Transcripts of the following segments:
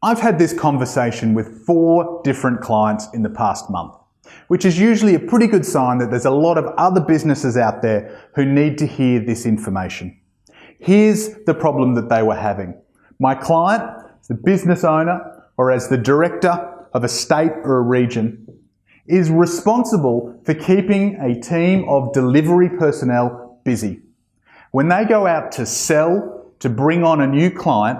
I've had this conversation with 4 different clients in the past month, which is usually a pretty good sign that there's a lot of other businesses out there who need to hear this information. Here's the problem that they were having. My client, as the business owner or as the director of a state or a region, is responsible for keeping a team of delivery personnel busy. When they go out to sell, to bring on a new client,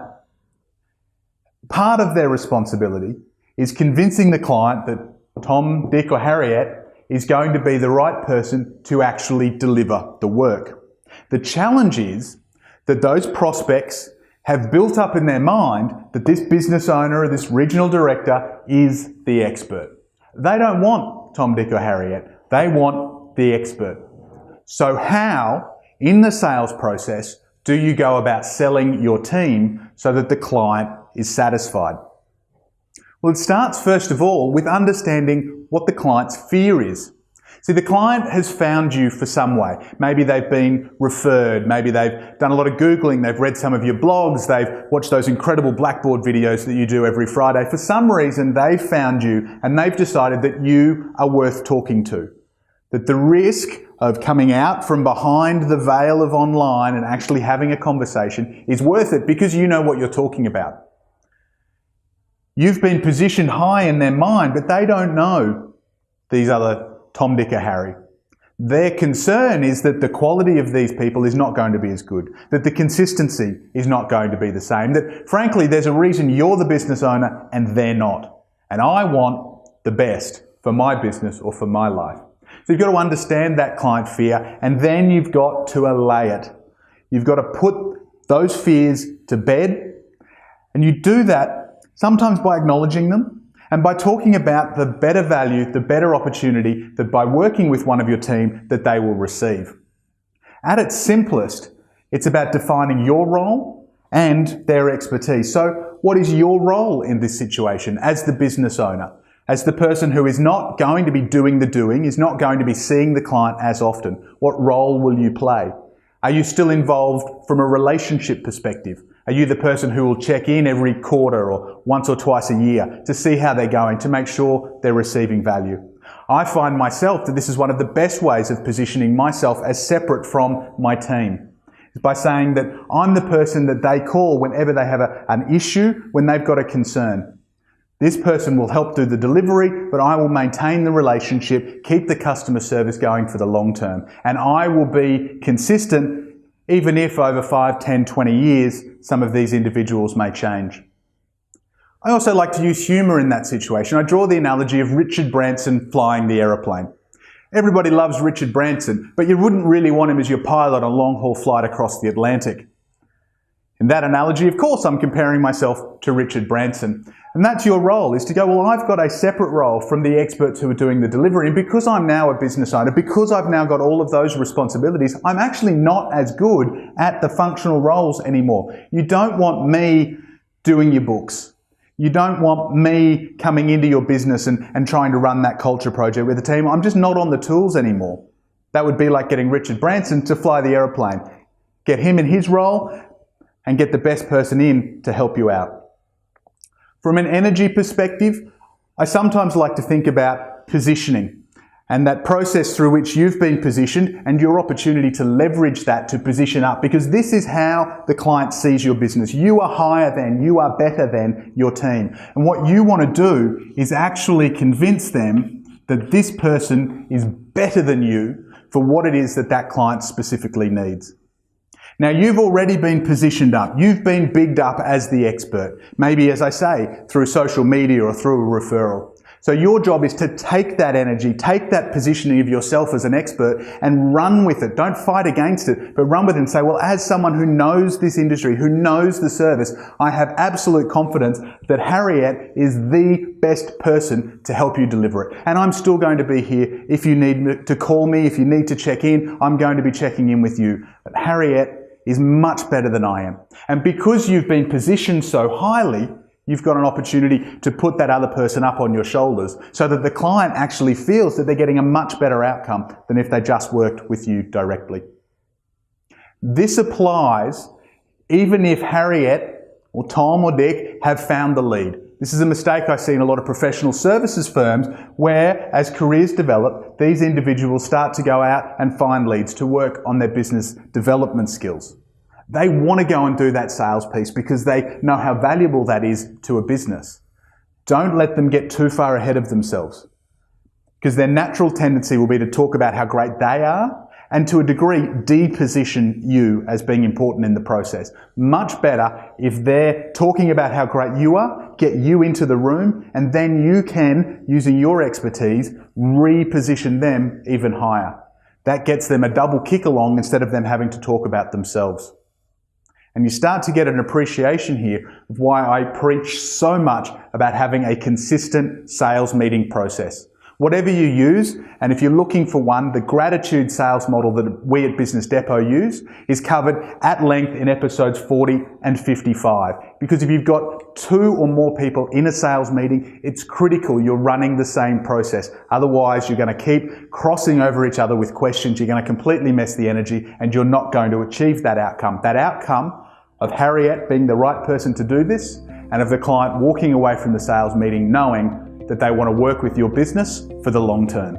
part of their responsibility is convincing the client that Tom, Dick or Harriet is going to be the right person to actually deliver the work. The challenge is that those prospects have built up in their mind that this business owner or this regional director is the expert. They don't want Tom, Dick or Harriet. They want the expert. So how, in the sales process, do you go about selling your team so that the client is satisfied? Well, it starts first of all with understanding what the client's fear is. See, the client has found you for some way. Maybe they've been referred, maybe they've done a lot of Googling, they've read some of your blogs, they've watched those incredible Blackboard videos that you do every Friday. For some reason, they've found you and they've decided that you are worth talking to. That the risk of coming out from behind the veil of online and actually having a conversation is worth it because you know what you're talking about. You've been positioned high in their mind, but they don't know these other Tom, Dick or Harry. Their concern is that the quality of these people is not going to be as good, that the consistency is not going to be the same, that frankly there's a reason you're the business owner and they're not. And I want the best for my business or for my life. So you've got to understand that client fear and then you've got to allay it. You've got to put those fears to bed, and you do that sometimes by acknowledging them and by talking about the better value, the better opportunity that by working with one of your team that they will receive. At its simplest, it's about defining your role and their expertise. So what is your role in this situation as the business owner? As the person who is not going to be doing the doing, is not going to be seeing the client as often, what role will you play? Are you still involved from a relationship perspective? Are you the person who will check in every quarter or once or twice a year to see how they're going, to make sure they're receiving value? I find myself that this is one of the best ways of positioning myself as separate from my team. Is by saying that I'm the person that they call whenever they have an issue, when they've got a concern. This person will help do the delivery, but I will maintain the relationship, keep the customer service going for the long term. And I will be consistent even if over 5, 10, 20 years, some of these individuals may change. I also like to use humour in that situation. I draw the analogy of Richard Branson flying the aeroplane. Everybody loves Richard Branson, but you wouldn't really want him as your pilot on a long-haul flight across the Atlantic. In that analogy, of course, I'm comparing myself to Richard Branson. And that's your role, is to go, well, I've got a separate role from the experts who are doing the delivery. And because I'm now a business owner, because I've now got all of those responsibilities, I'm actually not as good at the functional roles anymore. You don't want me doing your books. You don't want me coming into your business and trying to run that culture project with the team. I'm just not on the tools anymore. That would be like getting Richard Branson to fly the aeroplane. Get him in his role and get the best person in to help you out. From an energy perspective, I sometimes like to think about positioning and that process through which you've been positioned and your opportunity to leverage that to position up, because this is how the client sees your business. You are higher than, you are better than your team. And what you want to do is actually convince them that this person is better than you for what it is that that client specifically needs. Now, you've already been positioned up. You've been bigged up as the expert. Maybe, as I say, through social media or through a referral. So your job is to take that energy, take that positioning of yourself as an expert and run with it. Don't fight against it, but run with it and say, well, as someone who knows this industry, who knows the service, I have absolute confidence that Harriet is the best person to help you deliver it. And I'm still going to be here if you need to call me, if you need to check in, I'm going to be checking in with you. But Harriet is much better than I am. And because you've been positioned so highly, you've got an opportunity to put that other person up on your shoulders so that the client actually feels that they're getting a much better outcome than if they just worked with you directly. This applies even if Harriet or Tom or Dick have found the lead. This is a mistake I see in a lot of professional services firms where, as careers develop, these individuals start to go out and find leads to work on their business development skills. They want to go and do that sales piece because they know how valuable that is to a business. Don't let them get too far ahead of themselves, because their natural tendency will be to talk about how great they are and, to a degree, deposition you as being important in the process. Much better if they're talking about how great you are, get you into the room, and then you can, using your expertise, reposition them even higher. That gets them a double kick along instead of them having to talk about themselves. And you start to get an appreciation here of why I preach so much about having a consistent sales meeting process. Whatever you use, and if you're looking for one, the gratitude sales model that we at Business Depot use is covered at length in episodes 40 and 55. Because if you've got 2 or more people in a sales meeting, it's critical you're running the same process. Otherwise, you're going to keep crossing over each other with questions. You're going to completely mess the energy and you're not going to achieve that outcome. That outcome of Harriet being the right person to do this, and of the client walking away from the sales meeting knowing that they want to work with your business for the long term.